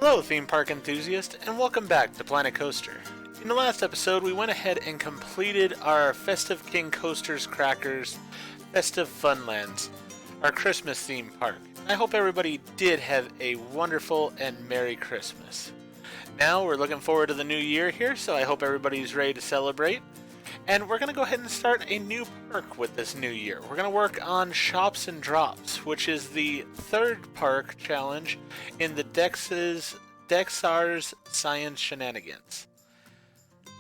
Hello, theme park enthusiast, and welcome back to Planet Coaster. In the last episode, we went ahead and completed our Festive King Coasters Crackers Festive Funlands, our Christmas theme park. I hope everybody did have a wonderful and Merry Christmas. Now we're looking forward to the new year here, so I hope everybody's ready to celebrate. And we're going to go ahead and start a new park with this new year. We're going to work on Shops and Drops, which is the third park challenge in the Dexar's Science Shenanigans.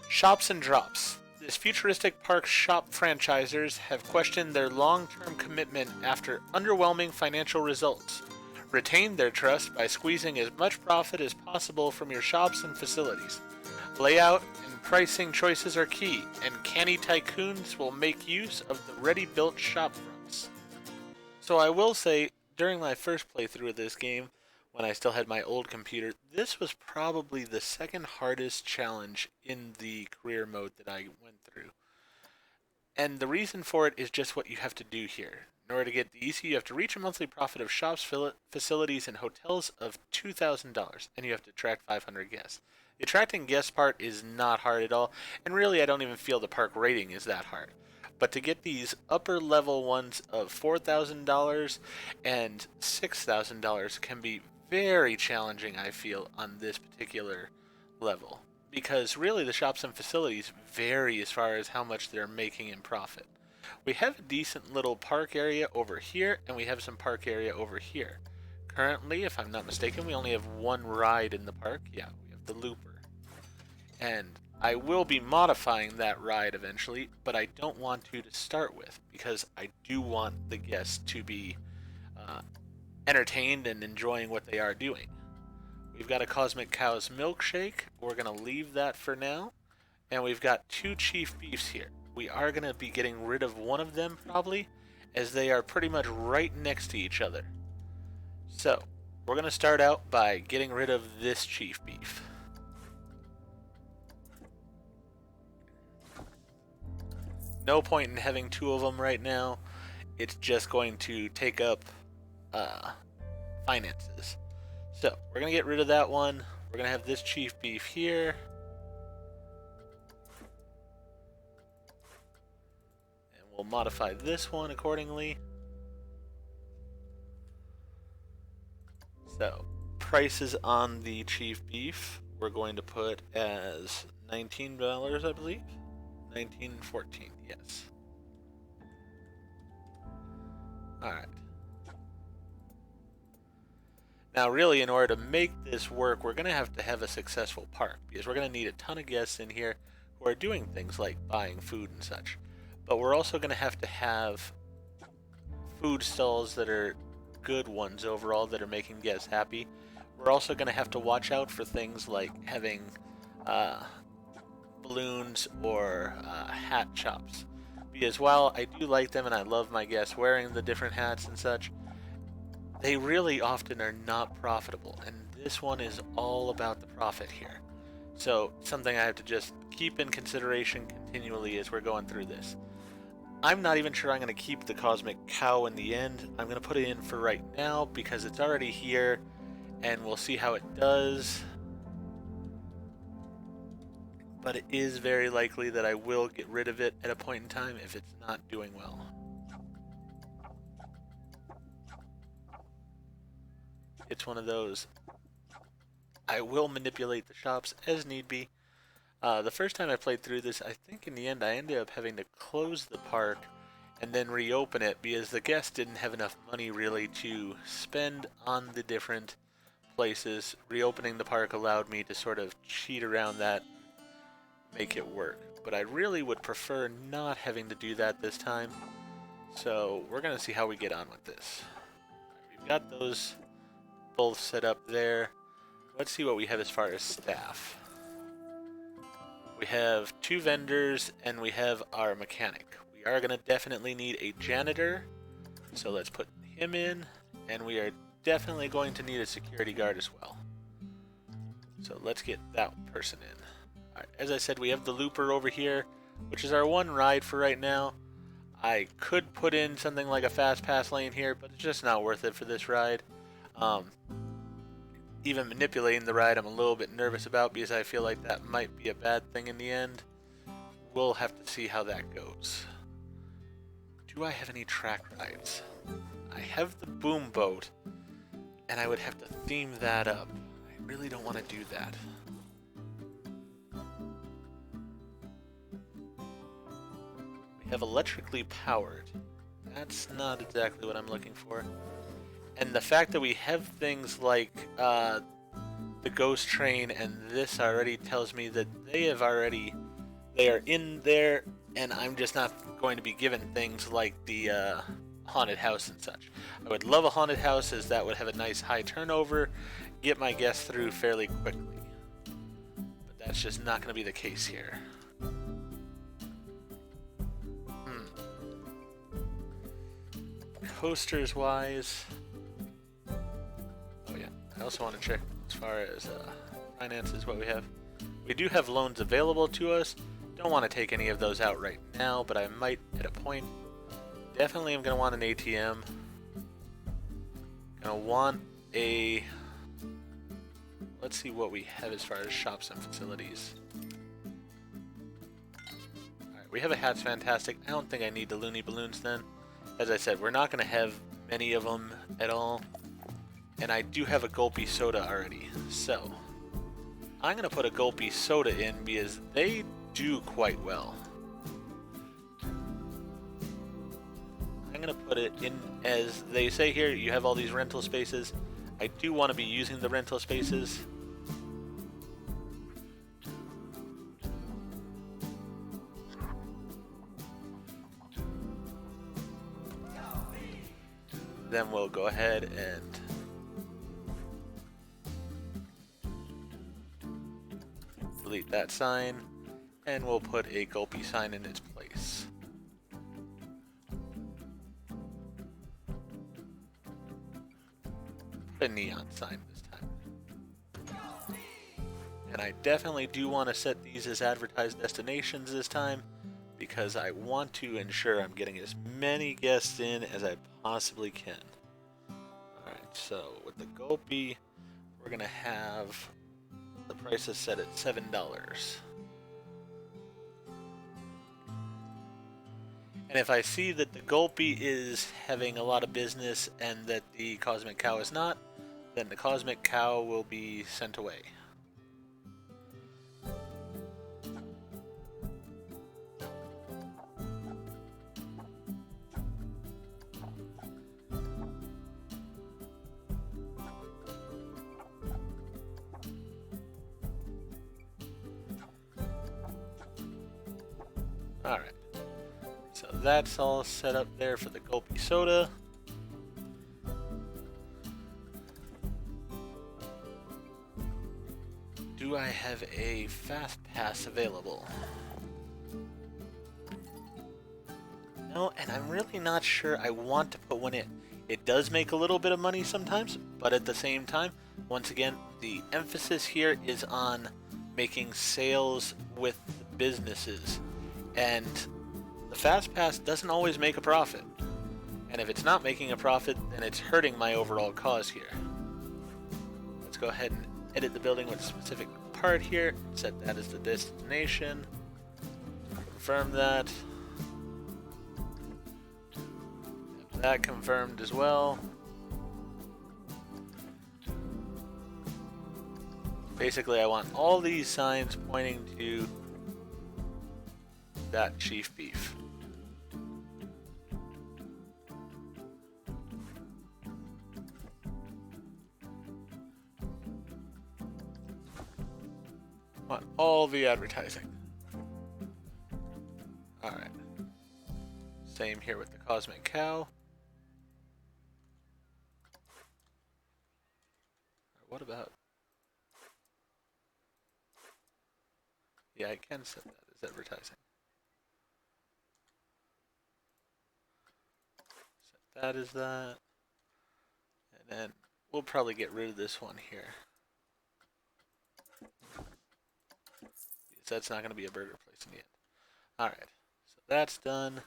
Shops and Drops. This futuristic park shop franchisers have questioned their long-term commitment after underwhelming financial results. Retain their trust by squeezing as much profit as possible from your shops and facilities. Layout and pricing choices are key, and canny tycoons will make use of the ready-built shop fronts. So I will say, during my first playthrough of this game, when I still had my old computer, this was probably the second hardest challenge in the career mode that I went through. And the reason for it is just what you have to do here. In order to get the easy, you have to reach a monthly profit of shops, facilities, and hotels of $2,000, and you have to attract 500 guests. The attracting guests part is not hard at all, and really I don't even feel the park rating is that hard. But to get these upper level ones of $4,000 and $6,000 can be very challenging, I feel, on this particular level. Because really the shops and facilities vary as far as how much they're making in profit. We have a decent little park area over here, and we have some park area over here. Currently, if I'm not mistaken, we only have one ride in the park. Yeah, we have the Looper. And I will be modifying that ride eventually, but I don't want to start with, because I do want the guests to be entertained and enjoying what they are doing. We've got a Cosmic Cow's Milkshake. We're going to leave that for now. And we've got two Chief Beefs here. We are going to be getting rid of one of them probably, as they are pretty much right next to each other. So, we're going to start out by getting rid of this Chief Beef. No point in having two of them right now. It's just going to take up finances. So, we're going to get rid of that one. We're going to have this Chief Beef here. And we'll modify this one accordingly. So, prices on the Chief Beef we're going to put as $19, I believe. 19 and 14, yes. Alright. Now really, in order to make this work, we're going to have a successful park, because we're going to need a ton of guests in here who are doing things like buying food and such. But we're also going to have food stalls that are good ones overall, that are making guests happy. We're also going to have to watch out for things like having balloons or hat shops. Because while I do like them and I love my guests wearing the different hats and such, they really often are not profitable, and this one is all about the profit here. So, something I have to just keep in consideration continually as we're going through this. I'm not even sure I'm going to keep the Cosmic Cow in the end. I'm going to put it in for right now because it's already here, and we'll see how it does. But it is very likely that I will get rid of it at a point in time if it's not doing well. It's one of those. I will manipulate the shops as need be. The first time I played through this, I think in the end I ended up having to close the park and then reopen it because the guests didn't have enough money really to spend on the different places. Reopening the park allowed me to sort of cheat around that, make it work. But I really would prefer not having to do that this time. So we're going to see how we get on with this. We've got those both set up there. Let's see what we have as far as staff. We have two vendors and we have our mechanic. We are going to definitely need a janitor, so let's put him in, and we are definitely going to need a security guard as well. So let's get that person in. Alright, as I said, we have the Looper over here, which is our one ride for right now. I could put in something like a fast pass lane here, but it's just not worth it for this ride. even manipulating the ride I'm a little bit nervous about because I feel like that might be a bad thing in the end. We'll have to see how that goes. Do I have any track rides? I have the boom boat, and I would have to theme that up. I really don't want to do that. We have electrically powered. That's not exactly what I'm looking for. And the fact that we have things like the ghost train and this already tells me that they are in there, and I'm just not going to be given things like the haunted house and such. I would love a haunted house, as that would have a nice high turnover, get my guests through fairly quickly. But that's just not going to be the case here. Coasters wise, oh yeah, I also want to check as far as finances what we have. We do have loans available to us. Don't want to take any of those out right now, but I might at a point. Definitely am going to want an ATM. Going to want a... Let's see what we have as far as shops and facilities. Alright, we have a Hat's Fantastic. I don't think I need the Looney Balloons then. As I said, we're not going to have many of them at all. And I do have a Gopi Soda already. So, I'm going to put a Gopi Soda in because they do quite well. I'm going to put it in, as they say here, you have all these rental spaces. I do want to be using the rental spaces. Then we'll go ahead and delete that sign, and we'll put a Gopi sign in its place. Put a neon sign this time. And I definitely do want to set these as advertised destinations this time, because I want to ensure I'm getting as many guests in as I possibly can. Alright, so with the Gopi, we're going to have the prices set at $7. And if I see that the Gopi is having a lot of business and that the Cosmic Cow is not, then the Cosmic Cow will be sent away. Alright, so that's all set up there for the Gopi Soda. Do I have a Fast Pass available? No, and I'm really not sure I want to put one in. It does make a little bit of money sometimes, but at the same time, once again, the emphasis here is on making sales with businesses. And the Fast Pass doesn't always make a profit. And if it's not making a profit, then it's hurting my overall cause here. Let's go ahead and edit the building with a specific part here. Set that as the destination. Confirm that. Have that confirmed as well. Basically, I want all these signs pointing to that chief beef. Want all the advertising. Alright. Same here with the Cosmic Cow. What about... Yeah, I can set that as advertising. Set that as that. And then we'll probably get rid of this one here. Because that's not going to be a burger place in the end. Alright, so that's done.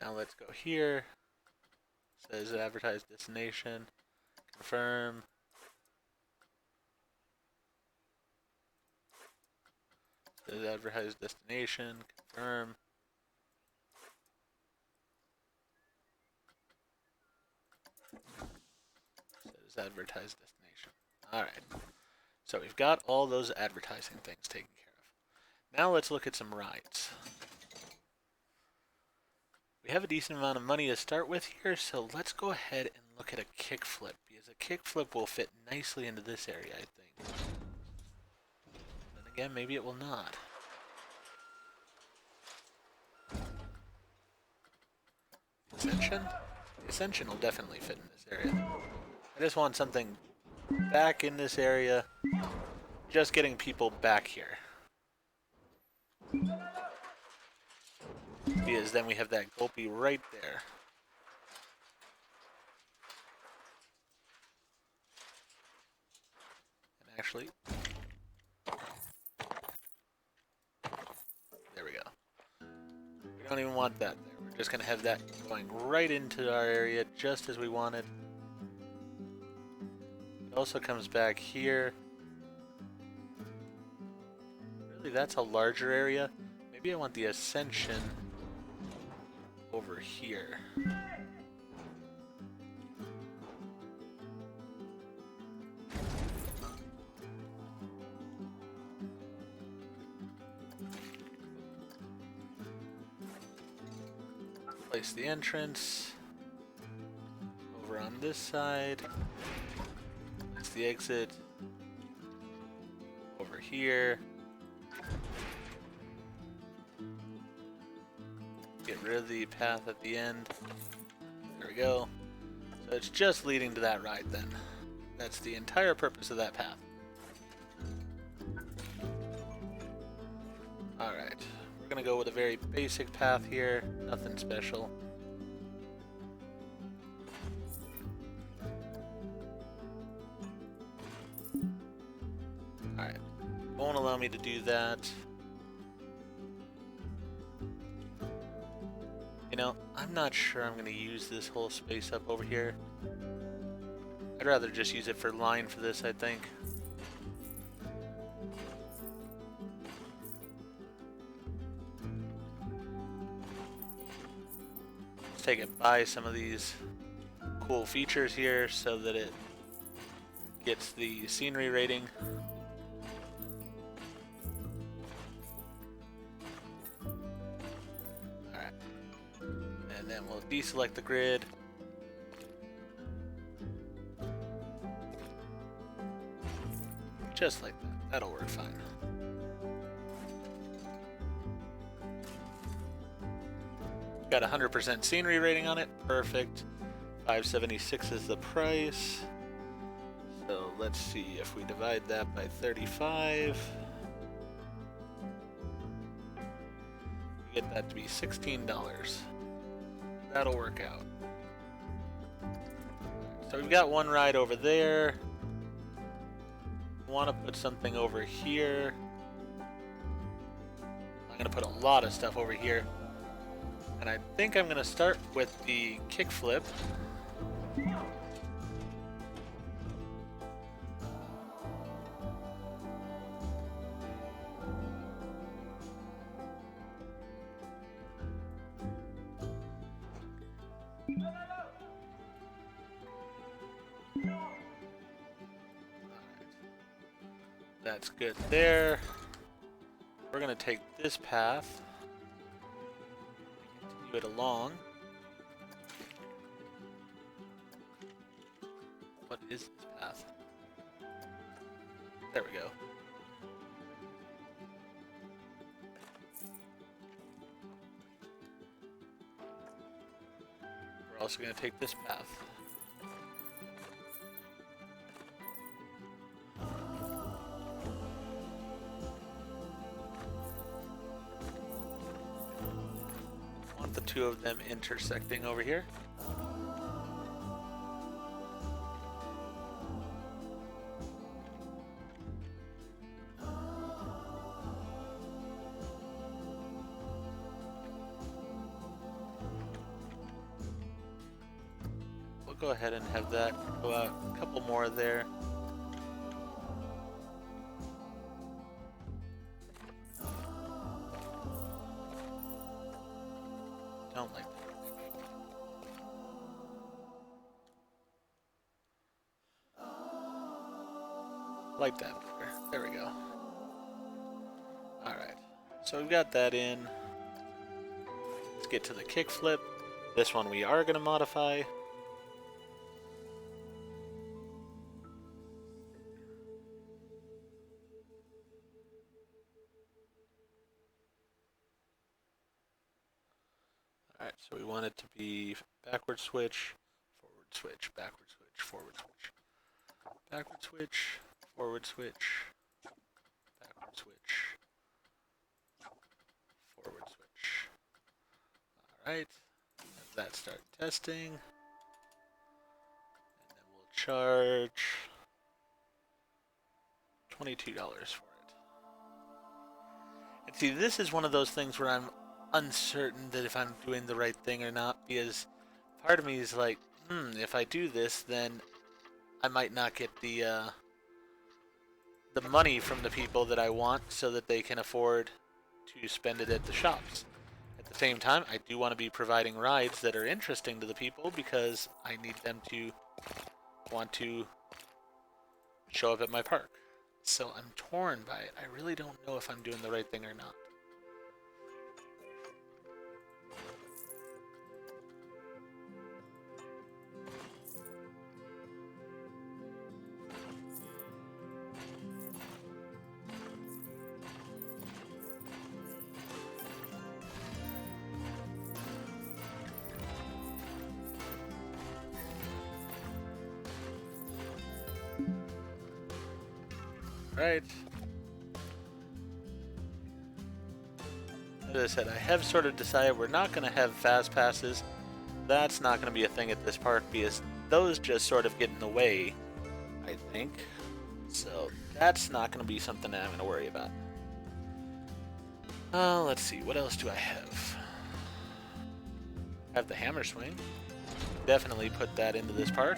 Now let's go here. It says advertised destination. Confirm. Says advertise destination, confirm. Says advertise destination. Alright. So we've got all those advertising things taken care of. Now let's look at some rides. We have a decent amount of money to start with here, so let's go ahead and look at a kickflip, because a kickflip will fit nicely into this area, I think. Then again, maybe it will not. Ascension? The Ascension will definitely fit in this area. I just want something back in this area, just getting people back here. Because then we have that Gopi right there. And actually, there we go. We don't even want that there. We're just going to have that going right into our area just as we wanted. It also comes back here. Really, that's a larger area. Maybe I want the Ascension over here. Place the entrance over on this side. Place the exit over here. Get rid of the path at the end. There we go. So it's just leading to that ride then. That's the entire purpose of that path. Alright. We're gonna go with a very basic path here. Nothing special. Alright. Won't allow me to do that. You know, I'm not sure I'm going to use this whole space up over here. I'd rather just use it for line for this, I think. Let's take it by some of these cool features here so that it gets the scenery rating. And then we'll deselect the grid. Just like that. That'll work fine. Got 100% scenery rating on it. Perfect. 576 is the price. So let's see if we divide that by 35. We get that to be $16. That'll work out. So we've got one ride over there. Want to put something over here. I'm going to put a lot of stuff over here. And I think I'm going to start with the kickflip. That's good there. We're going to take this path, continue it along. What is this path? There we go. We're also going to take this path. The two of them intersecting over here. We'll go ahead and have that go out a couple more there. Don't like that. Like that better. There we go. Alright. So we've got that in. Let's get to the kickflip. This one we are going to modify. Alright, so we want it to be backward switch, forward switch, backward switch, forward switch. Backward switch, forward switch, backward switch, forward switch. Alright, let that start testing. And then we'll charge $22 for it. And see, this is one of those things where I'm uncertain that if I'm doing the right thing or not, because part of me is like, if I do this, then I might not get the money from the people that I want so that they can afford to spend it at the shops. At the same time, I do want to be providing rides that are interesting to the people because I need them to want to show up at my park. So I'm torn by it. I really don't know if I'm doing the right thing or not. Right. As I said, I have sort of decided we're not going to have fast passes. That's not going to be a thing at this park because those just sort of get in the way, I think. So that's not going to be something that I'm going to worry about. Let's see, what else do I have? I have the hammer swing. Definitely put that into this park.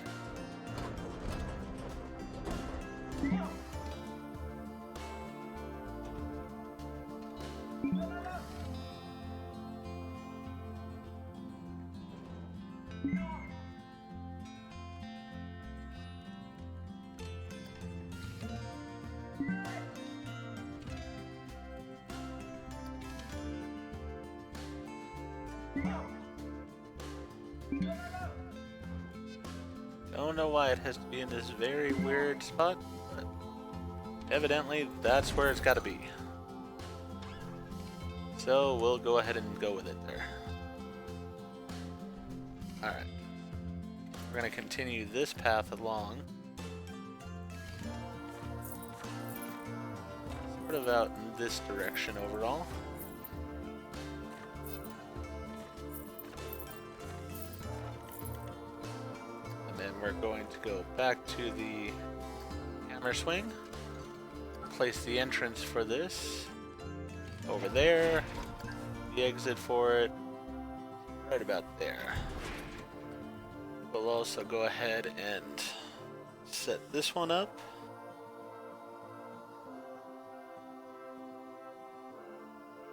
Don't know why it has to be in this very weird spot, but evidently that's where it's got to be. So we'll go ahead and go with it there. Alright. We're going to continue this path along. Sort of out in this direction overall. And then we're going to go back to the hammer swing. Place the entrance for this over there. The exit for it right about there. We'll also go ahead and set this one up.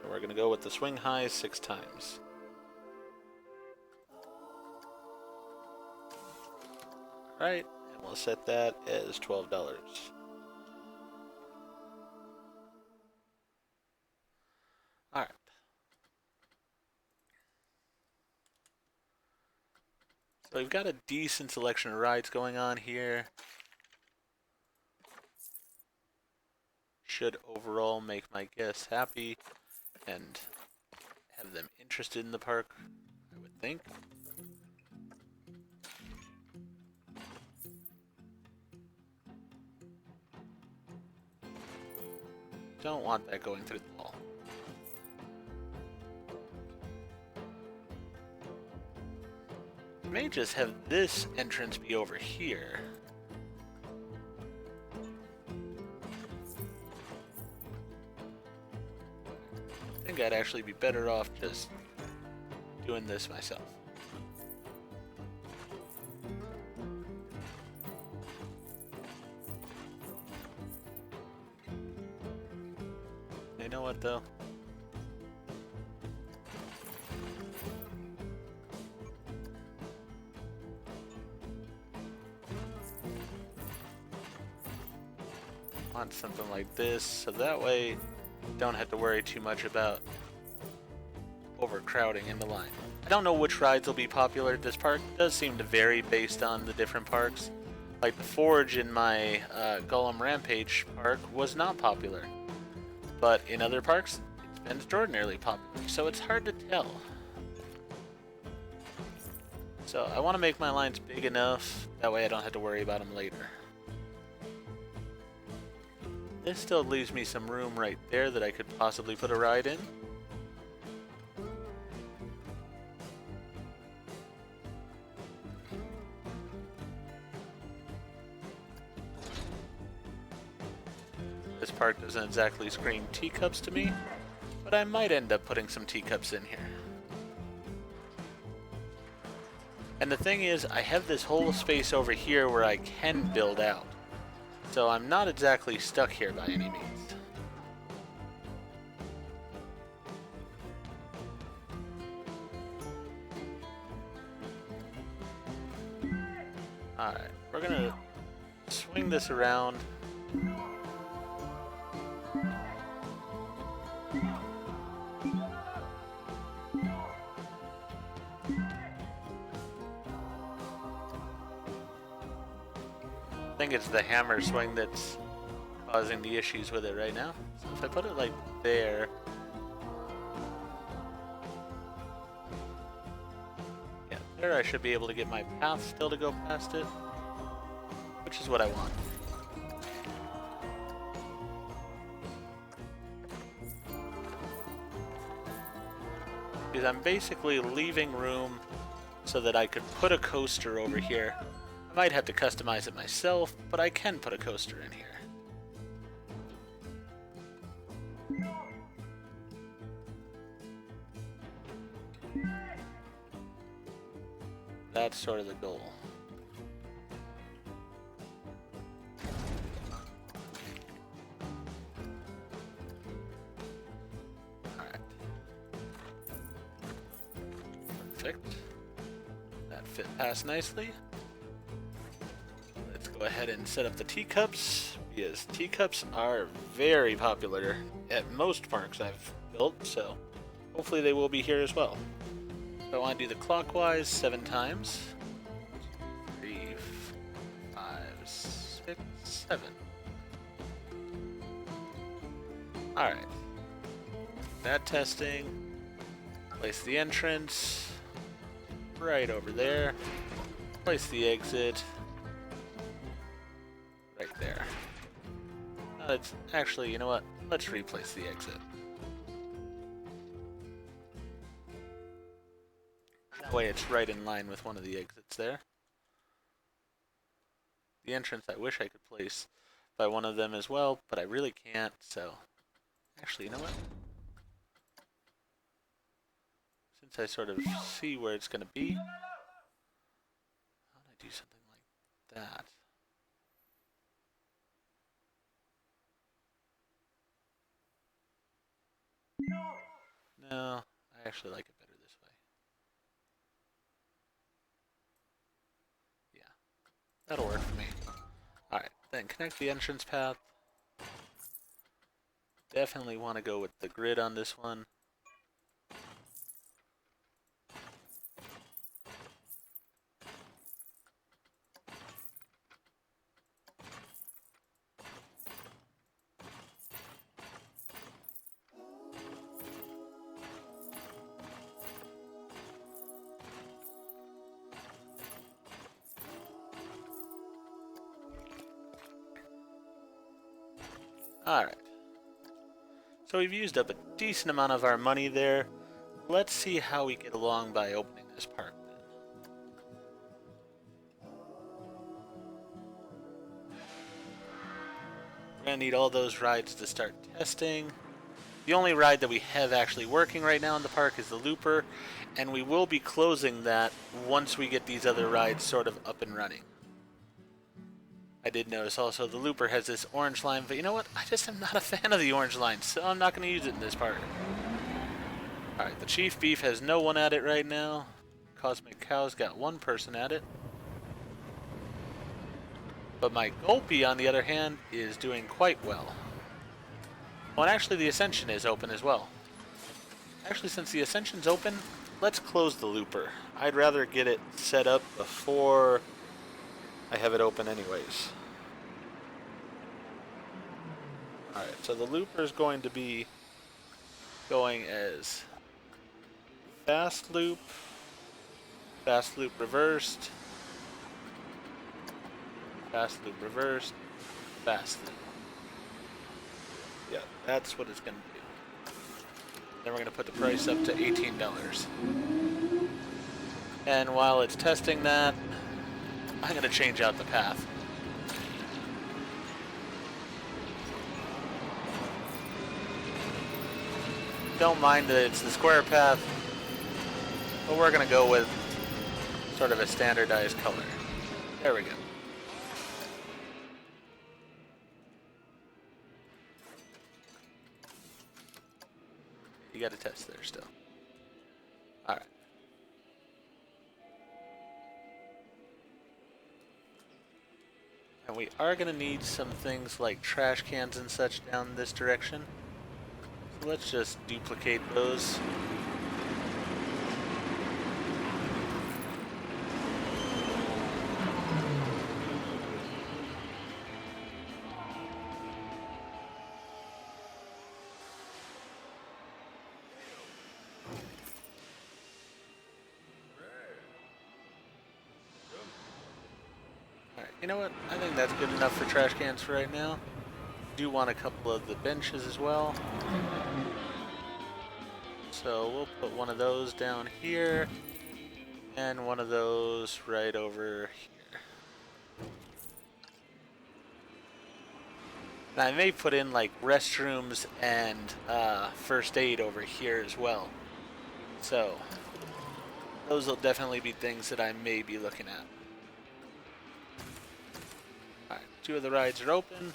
And we're going to go with the swing high 6 times. Alright, and we'll set that as $12. Alright. So we've got a decent selection of rides going on here. Should overall make my guests happy and have them interested in the park, I would think. Don't want that going through the wall. May just have this entrance be over here. I think I'd actually be better off just doing this myself. You know what though? want something like this, so that way don't have to worry too much about overcrowding in the line. I don't know which rides will be popular. This park does seem to vary based on the different parks. Like the Forge in my Golem Rampage park was not popular, but in other parks it's been extraordinarily popular, so it's hard to tell. So I want to make my lines big enough, that way I don't have to worry about them later. This still leaves me some room right there that I could possibly put a ride in. This park doesn't exactly scream teacups to me, but I might end up putting some teacups in here. And the thing is, I have this whole space over here where I can build out. So I'm not exactly stuck here by any means. Alright, we're gonna swing this around. I think it's the hammer swing that's causing the issues with it right now. So if I put it like there, yeah, there I should be able to get my path still to go past it, which is what I want. Because I'm basically leaving room so that I could put a coaster over here. I might have to customize it myself, but I can put a coaster in here. That's sort of the goal. Alright. Perfect. That fit past nicely. Let's go ahead and set up the teacups, because teacups are very popular at most parks I've built, so hopefully they will be here as well. So I want to do the clockwise 7 times. 3, 5, 6, 7. Alright. That testing. Place the entrance right over there. Place the exit right there. It's actually, you know what? Let's replace the exit. That way it's right in line with one of the exits there. The entrance I wish I could place by one of them as well, but I really can't, so... Actually, you know what? Since I sort of see where it's going to be, how do I do something like that? No, I actually like it better this way. Yeah, that'll work for me. Alright, then connect the entrance path. Definitely want to go with the grid on this one. Alright. So we've used up a decent amount of our money there. Let's see how we get along by opening this park then. We're going to need all those rides to start testing. The only ride that we have actually working right now in the park is the Looper, and we will be closing that once we get these other rides sort of up and running. I did notice also the Looper has this orange line, but you know what? I just am not a fan of the orange line, so I'm not going to use it in this part. Alright, the Chief Beef has no one at it right now. Cosmic Cow's got one person at it. But my Gopi, on the other hand, is doing quite well. Oh, and actually the Ascension is open as well. Actually, since the Ascension's open, let's close the looper. I'd rather get it set up before I have it open anyways. Alright, so the looper is going to be going as fast loop reversed, fast loop reversed, fast loop. Yeah, that's what it's going to do. Then we're going to put the price up to $18. And while it's testing that, I'm going to change out the path. Don't mind that it's the square path, but we're going to go with sort of a standardized color. There we go. You got to test there still. All right. And we are going to need some things like trash cans and such down this direction. So let's just duplicate those. You know what? I think that's good enough for trash cans for right now. Do want a couple of the benches as well. So we'll put one of those down here and one of those right over here. And I may put in like restrooms and first aid over here as well. So those will definitely be things that I may be looking at. Alright, 2 of the rides are open.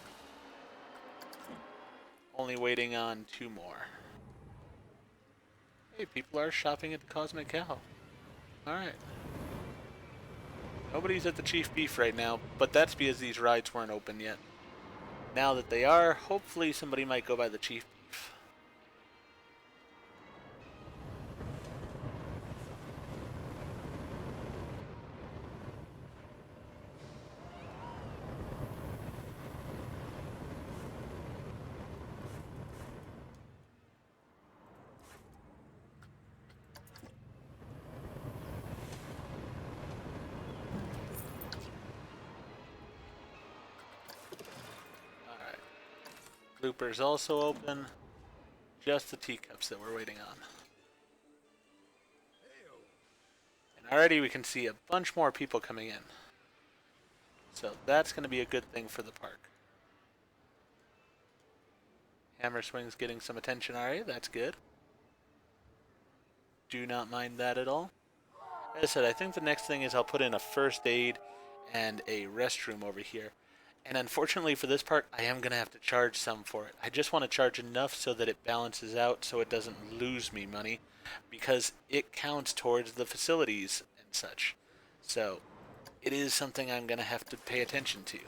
Only waiting on 2 more. Hey, people are shopping at the Cosmic Cow. Alright. Nobody's at the Chief Beef right now, but that's because these rides weren't open yet. Now that they are, hopefully somebody might go by the Chief Beef. Bloopers also open. Just the teacups that we're waiting on. And already we can see a bunch more people coming in. So that's going to be a good thing for the park. Hammer Swing's getting some attention already. That's good. Do not mind that at all. As I said, I think the next thing is I'll put in a first aid and a restroom over here. And unfortunately for this park, I am going to have to charge some for it. I just want to charge enough so that it balances out so it doesn't lose me money, because it counts towards the facilities and such. So it is something I'm going to have to pay attention to.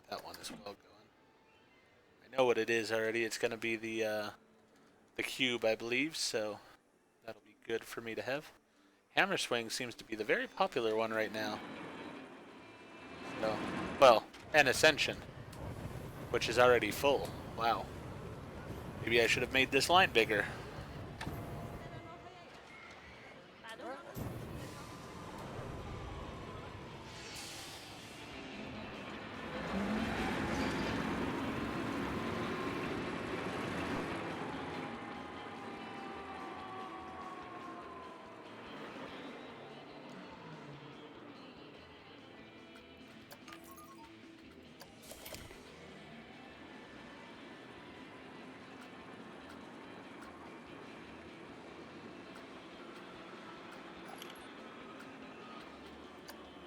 That one as well going. I know what it is already. It's going to be the cube, I believe, so that'll be good for me to have. Hammer Swing seems to be the very popular one right now. So, well, and Ascension, which is already full. Wow. Maybe I should have made this line bigger.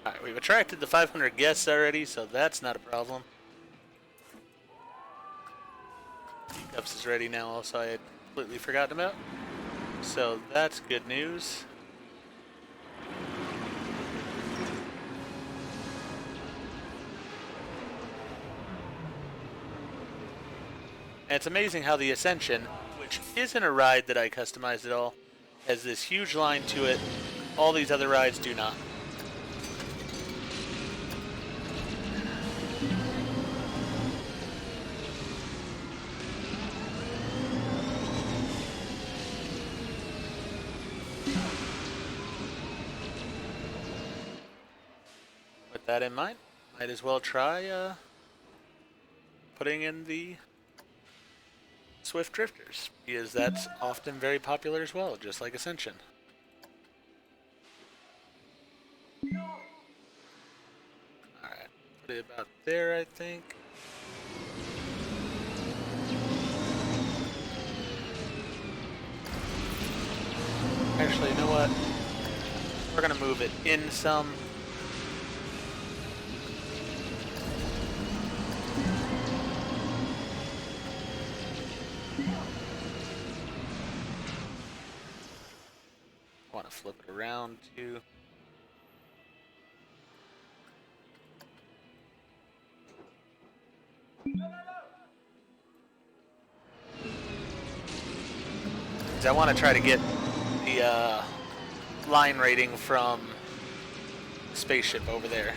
Alright, we've attracted the 500 guests already, so that's not a problem. teacups is ready now, also I had completely forgotten about. So that's good news. And it's amazing how the Ascension, which isn't a ride that I customized at all, has this huge line to it. All these other rides do not. With that in mind, might as well try putting in the Swift Drifters, because that's often very popular as well, just like Ascension. Alright, put it about there, I think. Actually, you know what? We're gonna move it in some. I want to flip it around too. I want to try to get the line rating from the spaceship over there.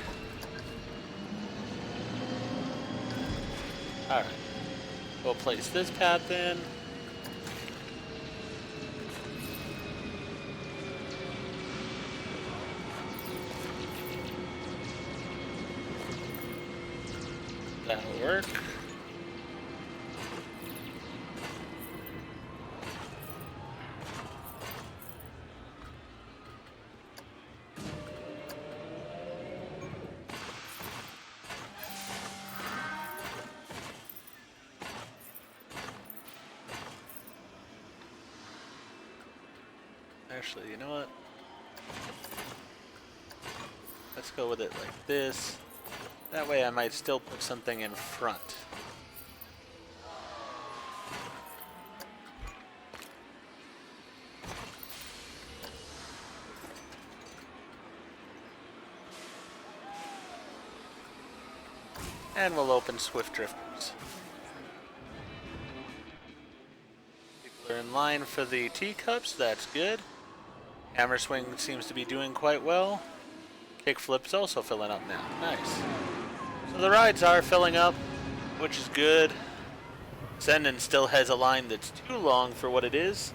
Alright. We'll place this path in. That'll work. Actually, you know what? Let's go with it like this. That way I might still put something in front. And we'll open Swift Drifters. People are in line for the teacups, that's good. Hammer Swing seems to be doing quite well. Kickflip's also filling up now. Nice. So the rides are filling up, which is good. Zenden still has a line that's too long for what it is.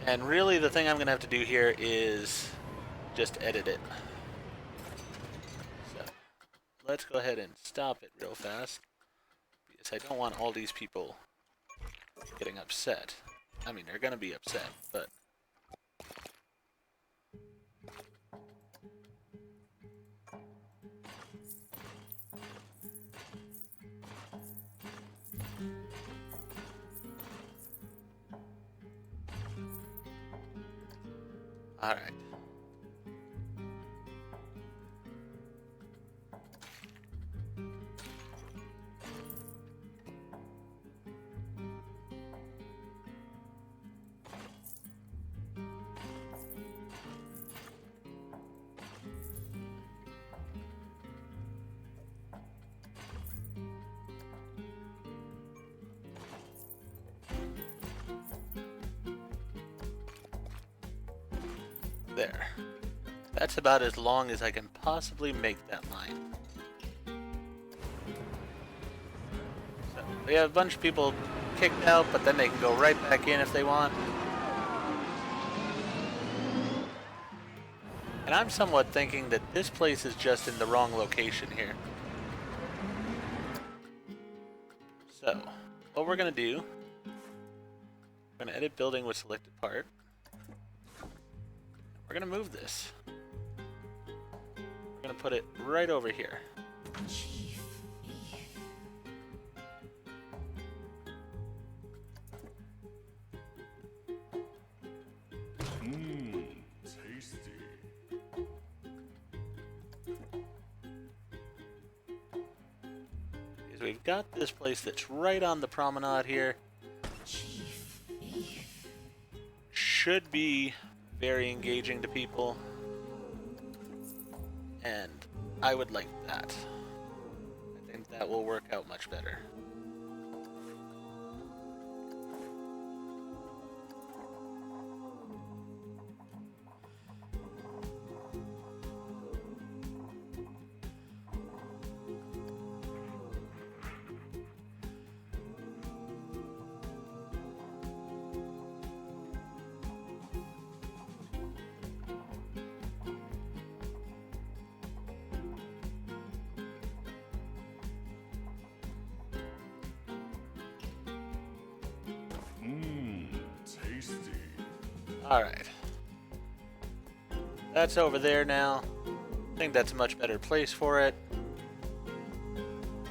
And really the thing I'm going to have to do here is just edit it. So let's go ahead and stop it real fast, because I don't want all these people getting upset. I mean, they're going to be upset, but... Alright. There. That's about as long as I can possibly make that line. So we have a bunch of people kicked out, but then they can go right back in if they want. And I'm somewhat thinking that this place is just in the wrong location here. So, what we're going to do, we're going to edit building with selected part. We're going to move this. We're going to put it right over here. Tasty. Because we we've got this place that's right on the promenade here. Should be very engaging to people. And I would like that. I think that will work out much better. Alright. That's over there now. I think that's a much better place for it.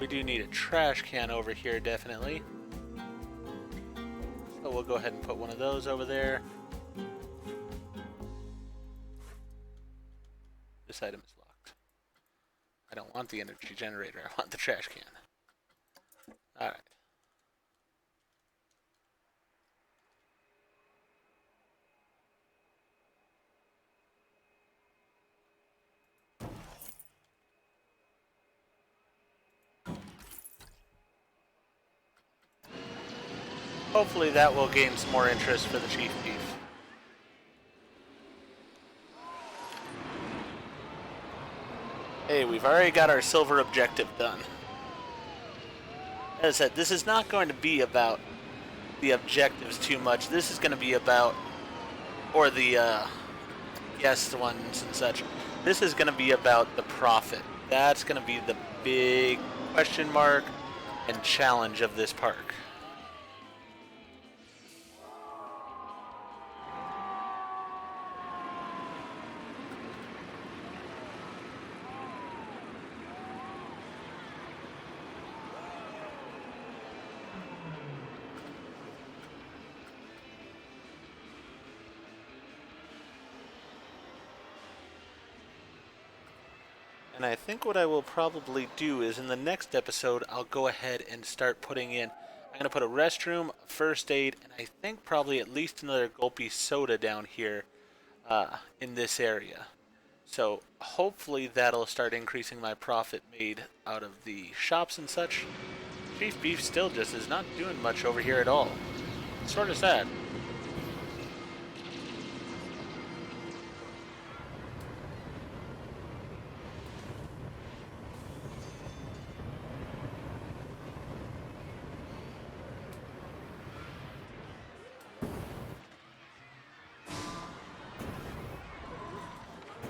We do need a trash can over here, definitely. So we'll go ahead and put one of those over there. This item is locked. I don't want the energy generator, I want the trash can. Alright. Hopefully that will gain some more interest for the Chief Beef. Hey, we've already got our silver objective done. As I said, this is not going to be about the objectives too much. This is going to be about, or the guest ones and such. This is going to be about the profit. That's going to be the big question mark and challenge of this park. And I think what I will probably do is in the next episode, I'll go ahead and start putting in, I'm going to put a restroom, first aid, and I think probably at least another Gopi Soda down here in this area. So hopefully that'll start increasing my profit made out of the shops and such. Chief Beef still just is not doing much over here at all. It's sort of sad.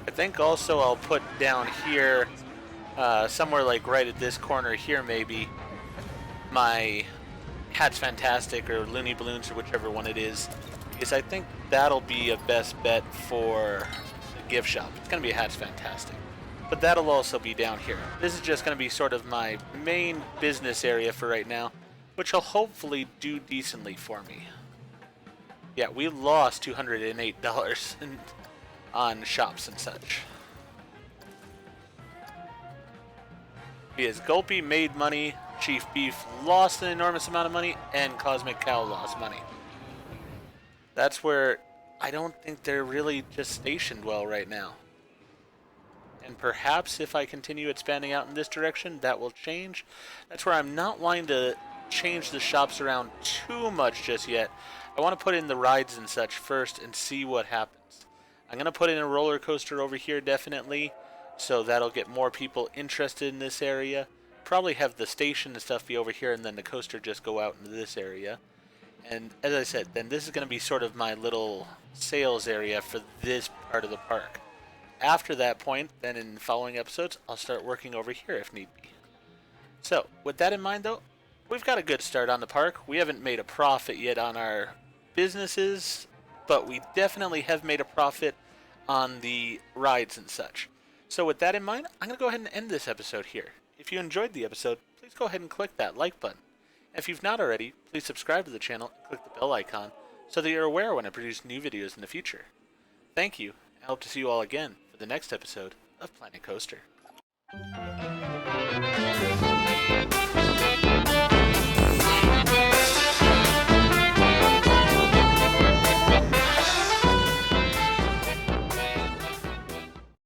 I think also I'll put down here, somewhere like right at this corner here maybe, my Hats Fantastic or Looney Balloons or whichever one it is, because I think that'll be a best bet for the gift shop. It's going to be Hats Fantastic. But that'll also be down here. This is just going to be sort of my main business area for right now, which will hopefully do decently for me. Yeah, we lost $208 on shops and such. Because Gopi made money, Chief Beef lost an enormous amount of money, and Cosmic Cow lost money. That's where I don't think they're really just stationed well right now. And perhaps if I continue expanding out in this direction, that will change. That's where I'm not wanting to change the shops around too much just yet. I want to put in the rides and such first and see what happens. I'm going to put in a roller coaster over here definitely, so that'll get more people interested in this area. Probably have the station and stuff be over here, and then the coaster just go out into this area. And as I said, then this is going to be sort of my little sales area for this part of the park. After that point, then in the following episodes, I'll start working over here if need be. So, with that in mind though, we've got a good start on the park. We haven't made a profit yet on our businesses, but we definitely have made a profit on the rides and such. So with that in mind, I'm going to go ahead and end this episode here. If you enjoyed the episode, please go ahead and click that like button. If you've not already, please subscribe to the channel and click the bell icon so that you're aware when I produce new videos in the future. Thank you, and I hope to see you all again for the next episode of Planet Coaster.